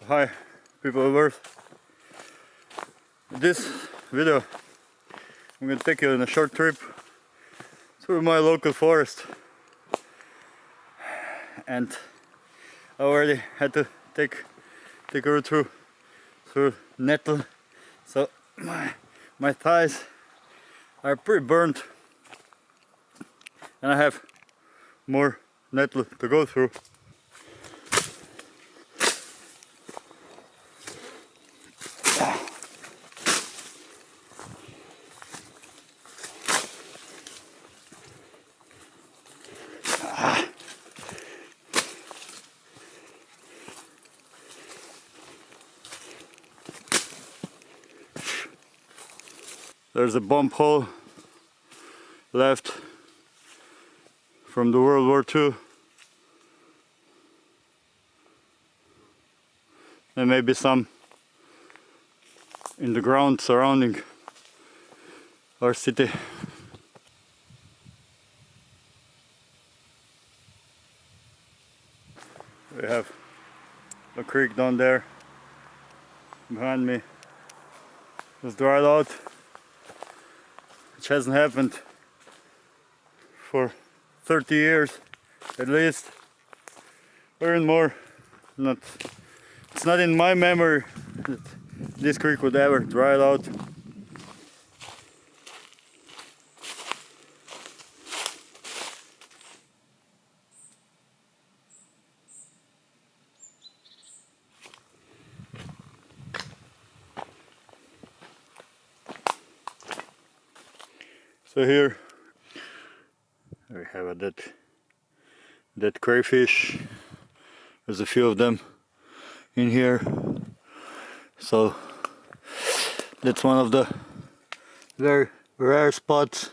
Hi people of Earth. In this video I'm going to take you on a short trip through my local forest, and I already had to take a route through nettle, so my thighs are pretty burnt and I have more nettle to go through. There's a bump hole left from the World War II. There may be some in the ground surrounding our city. We have a creek down there behind me. It's dried out, which hasn't happened for 30 years at least, or even more. It's not in my memory that this creek would ever dry out. So here we have a dead crayfish. There's a few of them in here. So that's one of the very rare spots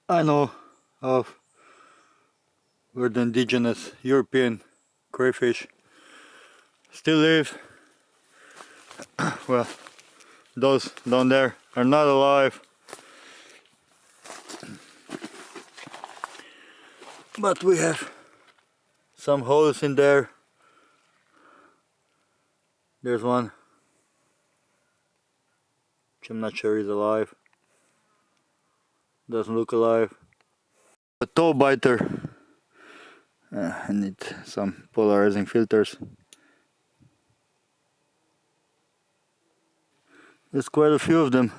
I know of where the indigenous European crayfish still live. Well, those down there are not alive, but we have some holes in there. There's one which I'm not sure is alive. Doesn't look alive. A toe biter. I need some polarizing filters. There's quite a few of them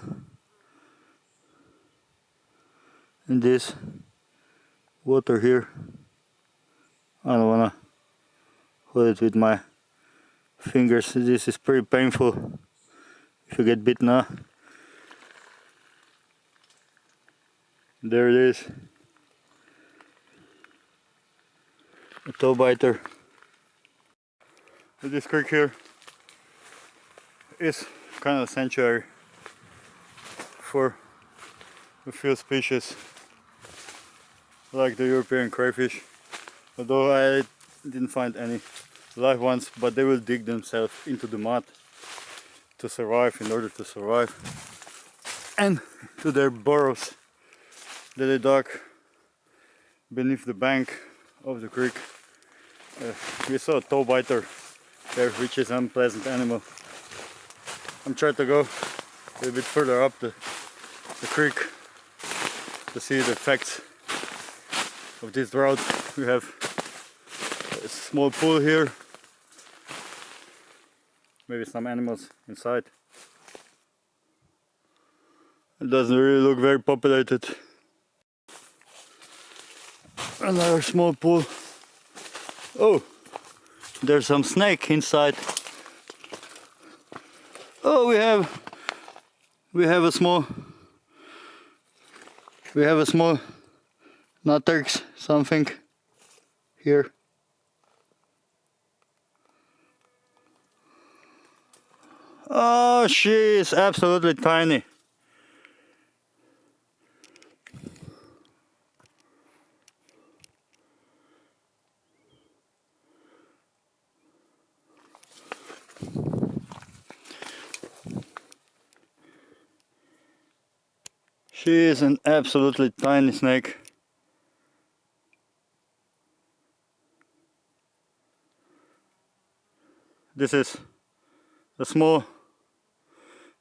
in this water here. I don't wanna hold it with my fingers. This is pretty painful if you get bitten. There it is, a toe biter. This creek here is kind of a sanctuary for a few species like the European crayfish, although I didn't find any live ones, but they will dig themselves into the mud to survive, in order to survive, and to their burrows that they dug beneath the bank of the creek. We saw a toe biter there, which is an unpleasant animal. I'm trying to go a little bit further up the creek to see the effects of this drought. We have a small pool here, maybe some animals inside. It doesn't really look very populated. Another small pool. Oh, there's some snake inside. Oh, we have a small Natrix something here. Oh, she is absolutely tiny. She is an absolutely tiny snake. This is a small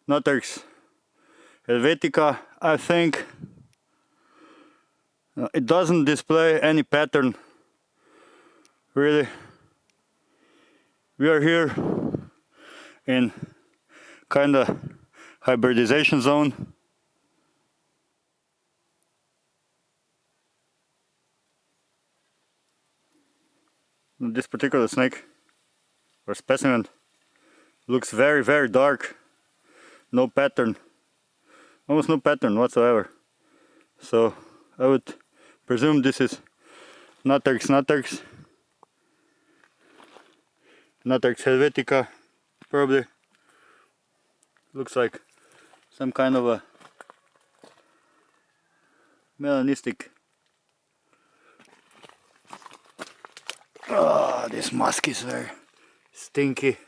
Natrix helvetica, I think. It doesn't display any pattern, really. We are here in kinda hybridization zone. This particular snake or specimen looks very dark. No pattern, almost no pattern whatsoever. So I would presume this is Natrix helvetica, probably. Looks like some kind of a melanistic. Oh, this musk is very stinky.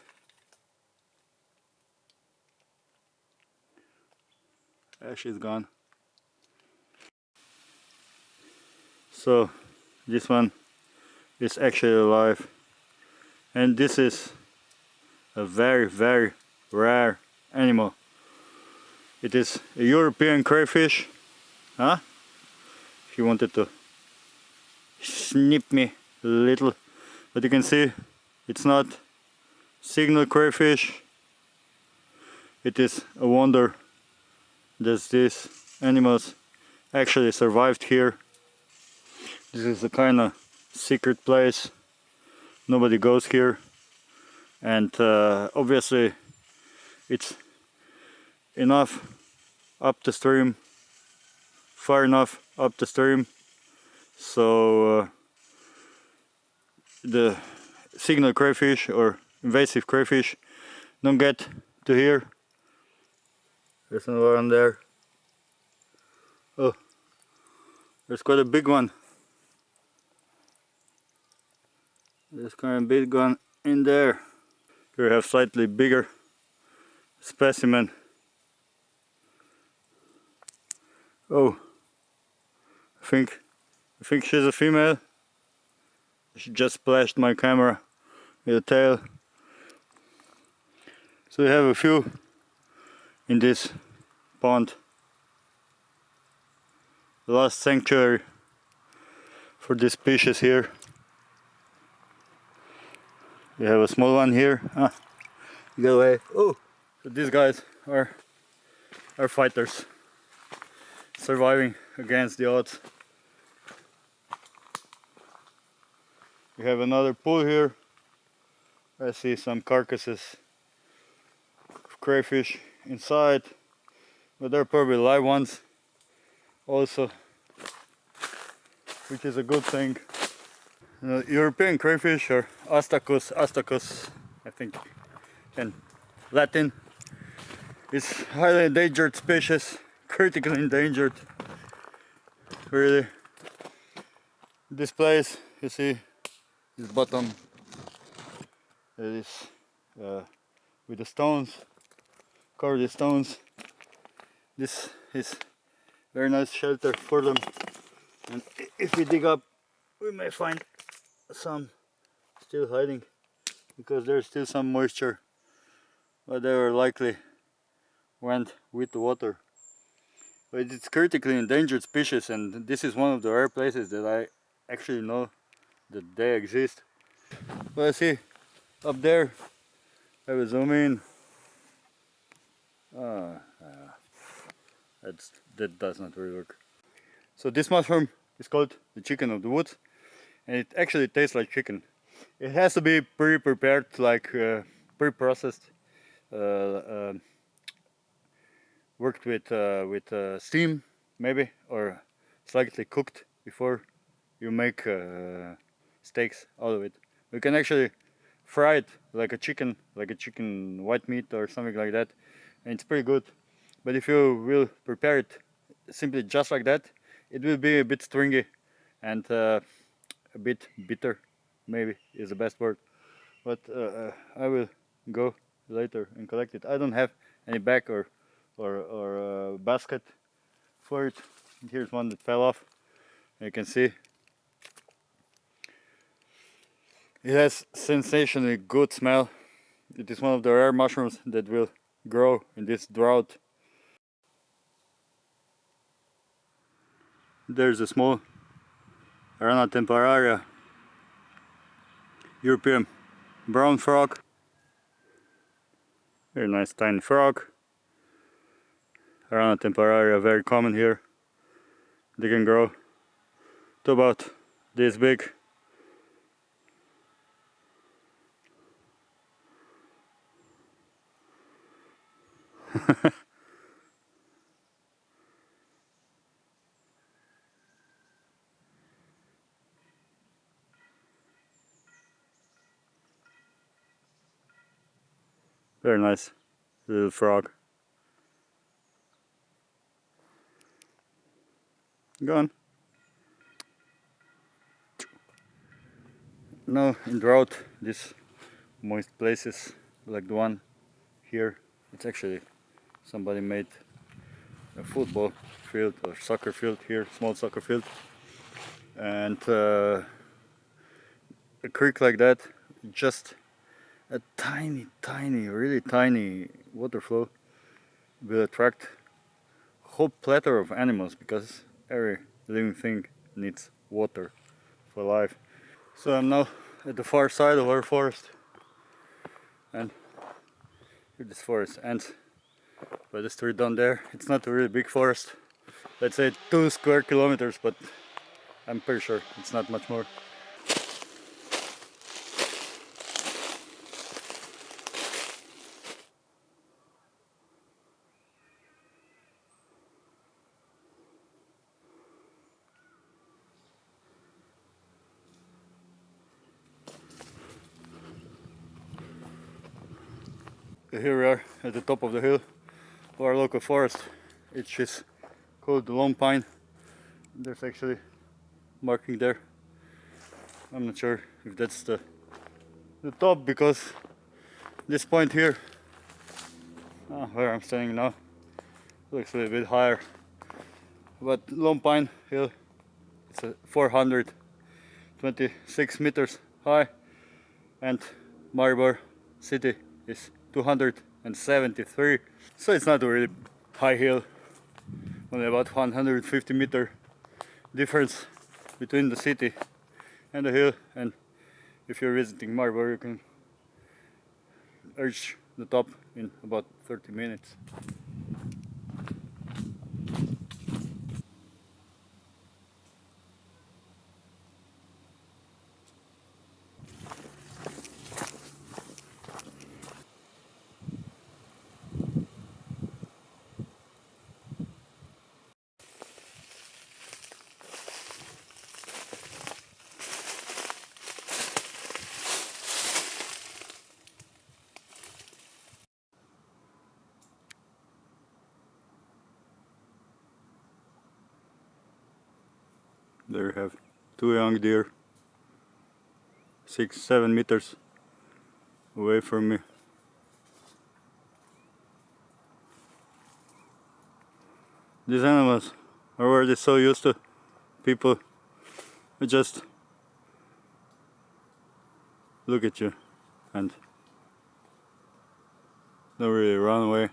She's gone. So this one is actually alive, and this is a very rare animal. It is a European crayfish. Huh? She wanted to snip me a little, but you can see it's not signal crayfish. It is a wonder that these animals actually survived here. This is a kind of secret place. Nobody goes here, and obviously it's enough up the stream, far enough up the stream, so the signal crayfish or invasive crayfish don't get to here. There's another one there. Oh, there's quite a big one. There's kind of big one in there. Here we have slightly bigger specimen. Oh, I think she's a female. She just splashed my camera with a tail. So we have a few in this pond. The last sanctuary for this species here. We have a small one here. Ah, get away. Oh, so these guys are fighters, surviving against the odds. We have another pool here. I see some carcasses of crayfish inside, but they're probably live ones also, which is a good thing. European crayfish, or Astacus, I think in Latin, is highly endangered species, critically endangered. Really, this place, you see, this bottom, it is with the stones, covered with stones. This is very nice shelter for them, and if we dig up, we may find some still hiding, because there's still some moisture, but they were likely went with the water. But it's critically endangered species, and this is one of the rare places that I actually know that they exist. But I see up there, I will zoom in. That does not really work. So this mushroom is called the chicken of the woods, and it actually tastes like chicken. It has to be pre-prepared, like pre-processed, worked with steam maybe, or slightly cooked before you make steaks out of it. You can actually fry it like a chicken white meat or something like that, and it's pretty good. But if you will prepare it simply just like that, it will be a bit stringy and a bit bitter, maybe is the best word. But I will go later and collect it. I don't have any bag or basket for it. Here's one that fell off. You can see it has sensationally good smell. It is one of the rare mushrooms that will grow in this drought. There's a small Rana temporaria, European brown frog. Very nice tiny frog. Rana temporaria, very common here. They can grow to about this big. Very nice little frog. Gone. Now in drought, these moist places like the one here, it's actually somebody made a football field or soccer field here, small soccer field, and a creek like that, just a tiny, really tiny water flow will attract a whole plethora of animals, because every living thing needs water for life. So I'm now at the far side of our forest, and here this forest ends by the street down there. It's not a really big forest, let's say 2 square kilometers, but I'm pretty sure it's not much more. Here we are at the top of the hill of our local forest. It is called the Lone Pine. There's actually marking there. I'm not sure if that's the top, because this point here, where I'm standing now, looks a little bit higher. But Lone Pine Hill, it's a 426 meters high, and Maribor city is 273. So it's not a really high hill, only about 150-meter difference between the city and the hill. And if you're visiting Maribor, you can reach the top in about 30 minutes. There you have 2 young deer, 6-7 meters away from me. These animals are already so used to people who just look at you and don't really run away.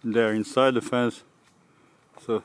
They're inside the fence, so